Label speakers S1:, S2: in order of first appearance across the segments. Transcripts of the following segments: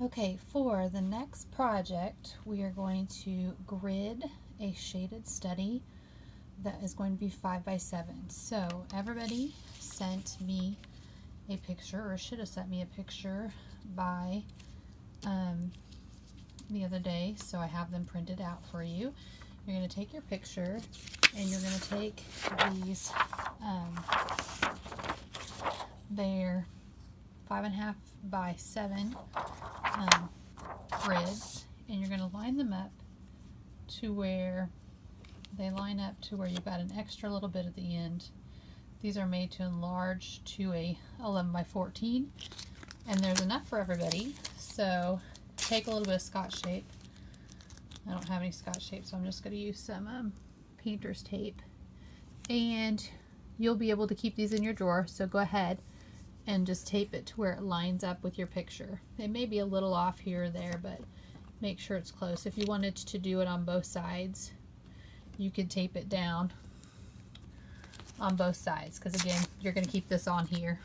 S1: Okay, for the next project, we are going to grid a shaded study that is going to be 5 by 7. So everybody sent me a picture, or should have sent me a picture by the other day, so I have them printed out for you. You're going to take your picture and you're going to take these, they're 5.5 by 7 grids, and you're going to line them up to where they line up to where you've got an extra little bit at the end. These are made to enlarge to a 11 by 14, and there's enough for everybody. So take a little bit of Scotch tape. I don't have any Scotch tape, so I'm just going to use some painter's tape, and you'll be able to keep these in your drawer. So go ahead and just tape it to where it lines up with your picture. It may be a little off here or there, but make sure it's close. If you wanted to do it on both sides, you could tape it down on both sides, because again, you're going to keep this on here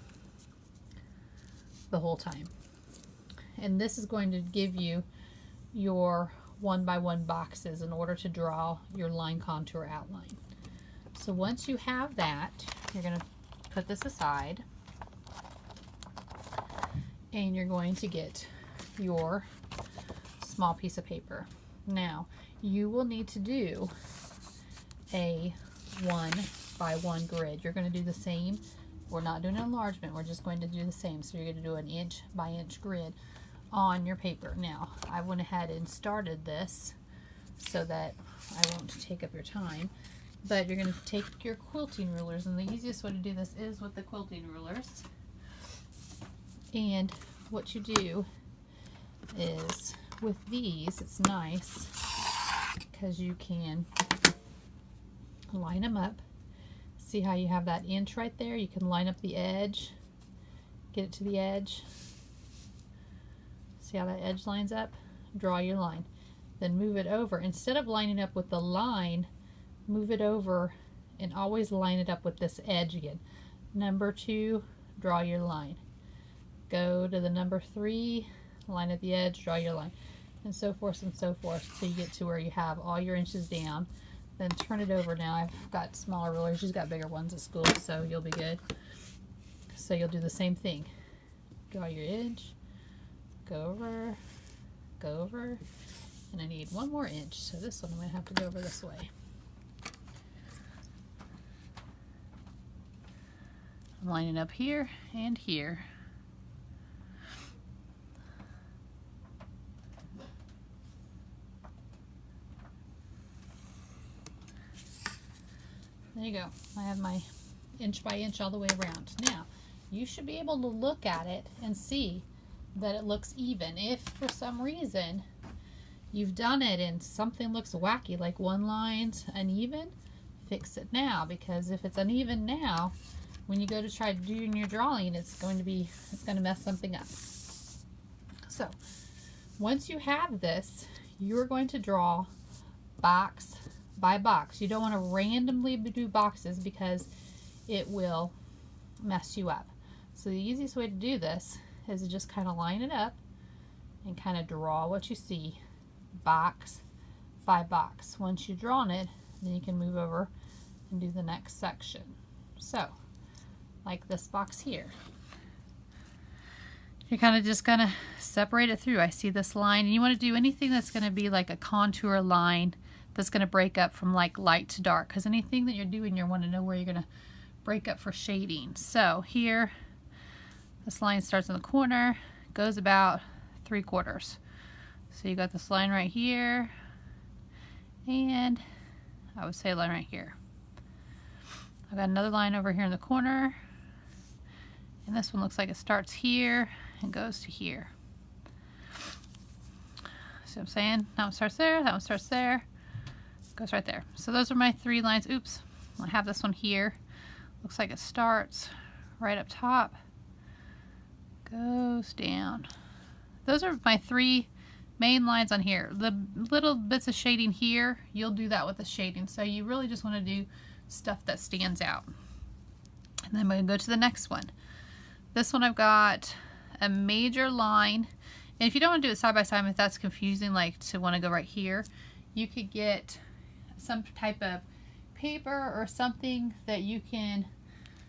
S1: the whole time. And this is going to give you your 1 by 1 boxes in order to draw your line contour outline. So once you have that, you're going to put this aside, and you're going to get your small piece of paper. Now, you will need to do a 1 by 1 grid. You're going to do the same. We're not doing an enlargement, we're just going to do the same. So you're going to do an inch by inch grid on your paper. Now, I went ahead and started this so that I won't take up your time, but you're going to take your quilting rulers, and the easiest way to do this is with the quilting rulers. And what you do is, with these, it's nice because you can line them up. See how you have that inch right there? You can line up the edge, get it to the edge. See how that edge lines up? Draw your line. Then move it over. Instead of lining up with the line, move it over and always line it up with this edge again. Number 2, draw your line. Go to the number 3, line at the edge, draw your line, and so forth and so forth, till you get to where you have all your inches down. Then turn it over. Now I've got smaller rulers, you've got bigger ones at school, so you'll be good. So you'll do the same thing. Draw your edge, go over, and I need 1 more inch, so this one I'm going to have to go over this way. I'm lining up here and here. There you go. I have my inch by inch all the way around. Now, you should be able to look at it and see that it looks even. If for some reason you've done it and something looks wacky, like one line's uneven, fix it now, because if it's uneven now, when you go to try doing your drawing, it's going to mess something up. So, once you have this, you're going to draw box by box. You don't want to randomly do boxes because it will mess you up. So the easiest way to do this is to just kind of line it up and kind of draw what you see box by box. Once you've drawn it, then you can move over and do the next section. So, like this box here. You're kind of just going to separate it through. I see this line, and you want to do anything that's going to be like a contour line that's going to break up from like light to dark, because anything that you're doing, you want to know where you're going to break up for shading. So here, this line starts in the corner, goes about 3/4. So you got this line right here, and I would say a line right here. I've got another line over here in the corner, and this one looks like it starts here and goes to here. See what I'm saying? That one starts there, that one starts there, goes right there. So those are my 3 lines. Oops, I have this one here. Looks like it starts right up top, goes down. Those are my 3 main lines on here. The little bits of shading here, you'll do that with the shading. So you really just want to do stuff that stands out. And then I'm going to go to the next one. This one I've got a major line, And if you don't want to do it side by side, if that's confusing, like to want to go right here, you could get some type of paper or something that you can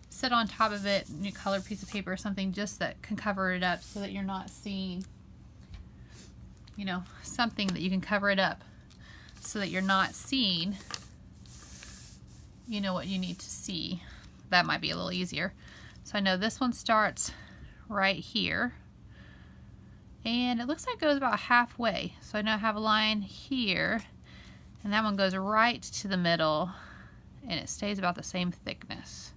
S1: sit on top of it, a colored piece of paper or something, just that can cover it up so that you're not seeing, you know, something that you can cover it up so that you're not seeing, you know, what you need to see. That might be a little easier. So I know this one starts right here, and it looks like it goes about halfway. So I know I have a line here, and that one goes right to the middle, and it stays about the same thickness.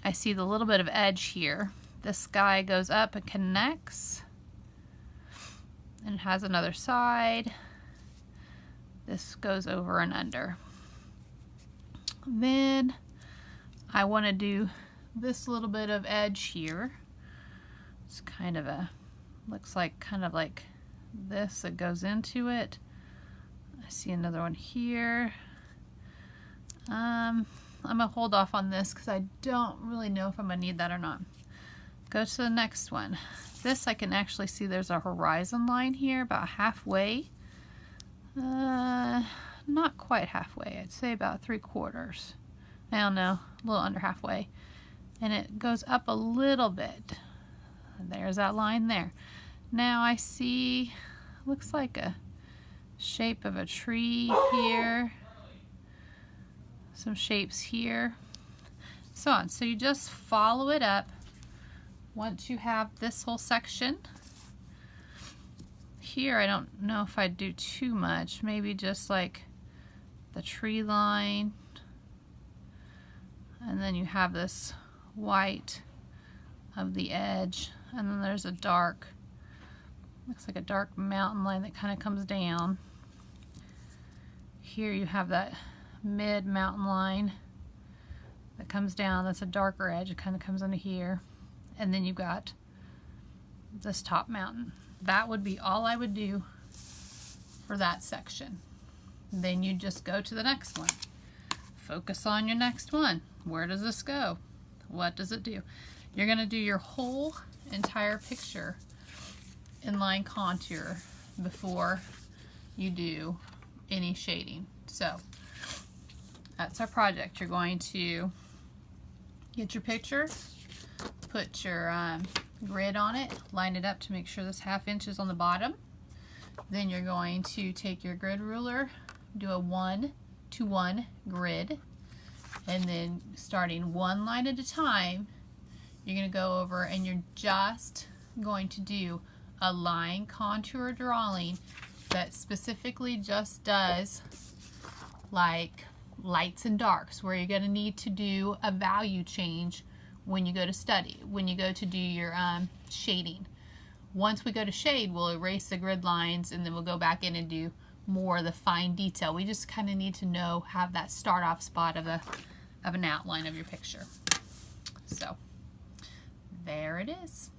S1: I see the little bit of edge here. This guy goes up and connects, and it has another side. This goes over and under. Then I want to do this little bit of edge here. It's kind of a, looks like kind of like this that goes into it. I see another one here. I'm gonna hold off on this because I don't really know if I'm gonna need that or not. Go to the next one. This I can actually see there's a horizon line here about halfway. Not quite halfway. I'd say about 3/4. I don't know, a little under halfway. And it goes up a little bit. There's that line there. Now I see, looks like a shape of a tree here. Some shapes here. So on. So you just follow it up once you have this whole section. Here I don't know if I'd do too much. Maybe just like the tree line. And then you have this white of the edge, and then there's a dark, looks like a dark mountain line that kind of comes down. Here you have that mid mountain line that comes down. That's a darker edge. It kind of comes into here, and then you've got this top mountain. That would be all I would do for that section. Then you just go to the next one. Focus on your next one. Where does this go? What does it do? You're going to do your whole entire picture in line contour before you do any shading. So that's our project. You're going to get your picture, put your grid on it, line it up to make sure this 1/2 inch is on the bottom. Then you're going to take your grid ruler, do a 1-to-1 grid, and then starting one line at a time, you're going to go over and you're just going to do a line contour drawing that specifically just does like lights and darks, where you're going to need to do a value change when you go to study, when you go to do your shading. Once we go to shade, we'll erase the grid lines, and then we'll go back in and do more of the fine detail. We just kind of need to know, have that start off spot of an outline of your picture. So there it is.